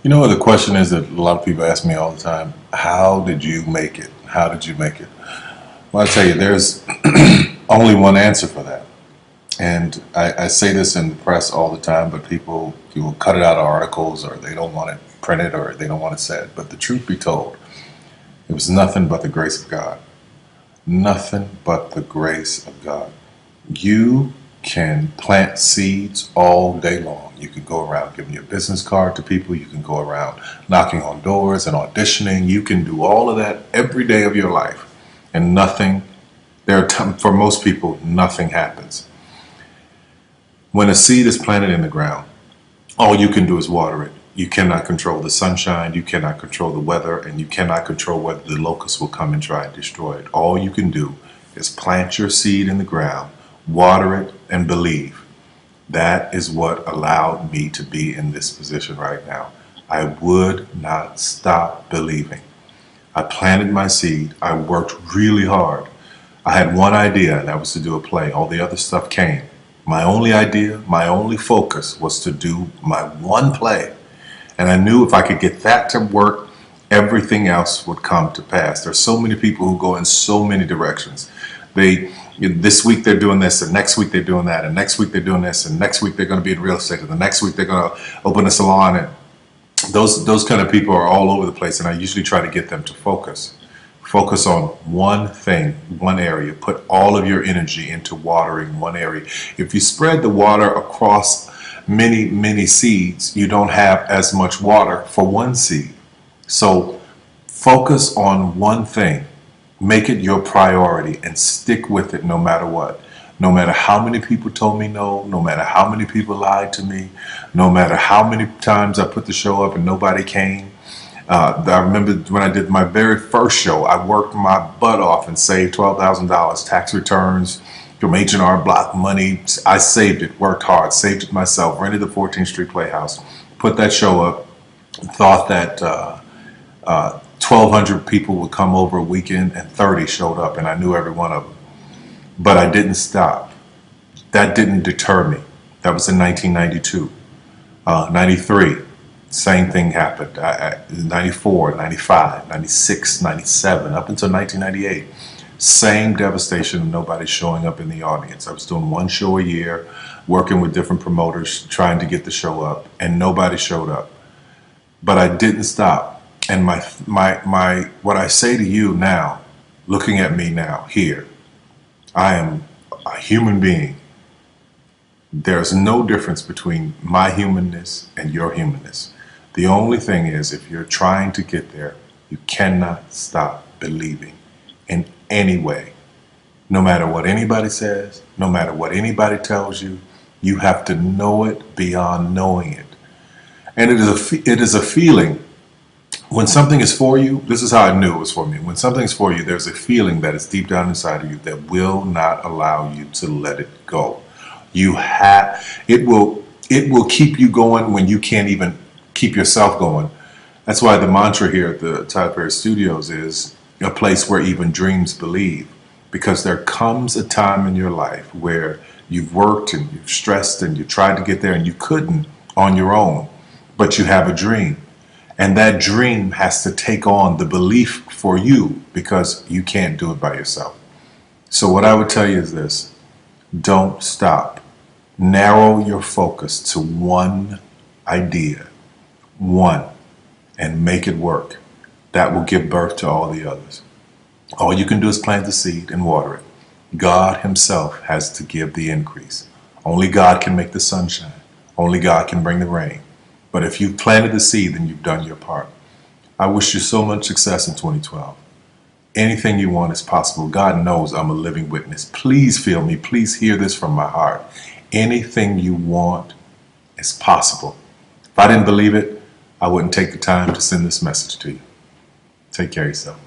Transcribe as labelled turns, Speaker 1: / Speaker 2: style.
Speaker 1: You know what the question is that a lot of people ask me all the time? How did you make it? How did you make it? Well, I tell you, there's only one answer for that. And I say this in the press all the time, but people cut it out of articles or they don't want it printed or they don't want it said. But the truth be told, it was nothing but the grace of God. Nothing but the grace of God. You can plant seeds all day long. You can go around giving your business card to people. You can go around knocking on doors and auditioning. You can do all of that every day of your life. And nothing, for most people, nothing happens. When a seed is planted in the ground, all you can do is water it. You cannot control the sunshine, you cannot control the weather, and you cannot control whether the locusts will come and try and destroy it. All you can do is plant your seed in the ground, water it, and believe. That is what allowed me to be in this position right now. I would not stop believing. I planted my seed. I worked really hard. I had one idea, and that was to do a play. All the other stuff came. My only idea, my only focus was to do my one play. And I knew if I could get that to work, everything else would come to pass. There's so many people who go in so many directions. This week they're doing this, and next week they're doing that, and next week they're doing this, and next week they're going to be in real estate, and the next week they're going to open a salon. And those kind of people are all over the place, and I usually try to get them to focus on one thing, one area. Put all of your energy into watering one area. If you spread the water across many seeds, you don't have as much water for one seed. So focus on one thing. Make it your priority and stick with it no matter what. No matter how many people told me no, no matter how many people lied to me, no matter how many times I put the show up and nobody came. I remember when I did my very first show, I worked my butt off and saved $12,000 tax returns from H&R Block money. I saved it, worked hard, saved it myself, rented the 14th Street Playhouse, put that show up, thought that 1,200 people would come over a weekend, and 30 showed up, and I knew every one of them. But I didn't stop. That didn't deter me. That was in 1992. 93, same thing happened. 94, 95, 96, 97, up until 1998. Same devastation, nobody showing up in the audience. I was doing one show a year, working with different promoters, trying to get the show up, and nobody showed up. But I didn't stop. And what I say to you now, looking at me now, here, I am a human being. There's no difference between my humanness and your humanness. The only thing is, if you're trying to get there, you cannot stop believing in any way. No matter what anybody says, no matter what anybody tells you, you have to know it beyond knowing it. And it is a feeling. When something is for you, this is how I knew it was for me. When something's for you, there's a feeling that is deep down inside of you that will not allow you to let it go. It will keep you going when you can't even keep yourself going. That's why the mantra here at the Tyler Perry Studios is a place where even dreams believe. Because there comes a time in your life where you've worked and you've stressed and you tried to get there and you couldn't on your own, but you have a dream. And that dream has to take on the belief for you because you can't do it by yourself. So what I would tell you is this: don't stop. Narrow your focus to one idea, one, and make it work. That will give birth to all the others. All you can do is plant the seed and water it. God himself has to give the increase. Only God can make the sunshine. Only God can bring the rain. But if you've planted the seed, then you've done your part. I wish you so much success in 2012. Anything you want is possible. God knows I'm a living witness. Please feel me. Please hear this from my heart. Anything you want is possible. If I didn't believe it, I wouldn't take the time to send this message to you. Take care of yourself.